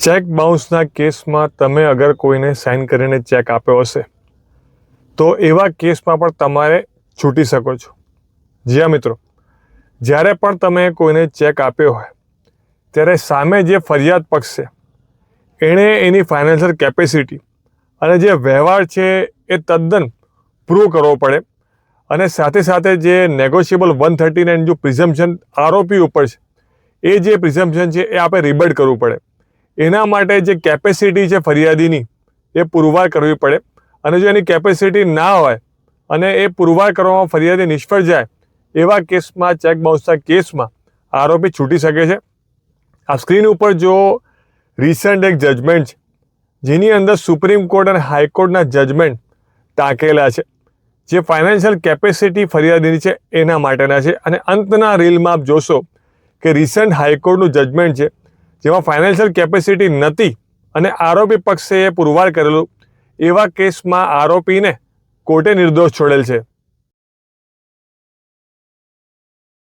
Check બાઉન્સના કેસમાં તમે અગર કોઈને સાઇન કરીને ચેક આપ્યો હશે તો એવા કેસમાં પણ તમારે છૂટી શકો છો. જી હા મિત્રો, જ્યારે પણ તમે કોઈને ચેક આપ્યો હોય ત્યારે સામે જે ફરિયાદ પક્ષ છે એણે એની ફાઇનાન્શિયલ કેપેસિટી અને જે વ્યવહાર છે એ તદ્દન પ્રૂવ કરવો પડે અને સાથે સાથે જે નેગોશિયેબલ 139 જો પ્રિઝમ્પશન આરોપી ઉપર છે એ જે પ્રિઝમ્પશન છે એ આપણે રિબટ કરવું પડે. એના માટે જે કેપેસિટી છે ફરિયાદીની એ પુરવાર કરવી પડે અને જો એની કેપેસિટી ના હોય અને એ પુરવાર કરવામાં ફરિયાદી નિષ્ફળ જાય એવા કેસમાં ચેક બાઉન્સના કેસમાં આરોપી છૂટી શકે છે. આ સ્ક્રીન ઉપર જો રિસન્ટ એક જજમેન્ટ છે જેની અંદર સુપ્રીમ કોર્ટ અને હાઈકોર્ટના જજમેન્ટ ટાંકેલા છે જે ફાઇનાન્શિયલ કેપેસિટી ફરિયાદીની છે એના માટેના છે. અને અંતના રીલમાં આપ જોશો કે રિસન્ટ હાઈકોર્ટનું જજમેન્ટ છે જેમાં ફાઇનાન્શિયલ કેપેસિટી નથી અને આરોપી પક્ષે પુરવાર કરેલું એવા કેસમાં આરોપીને કોર્ટે નિર્દોષ છોડેલ છે.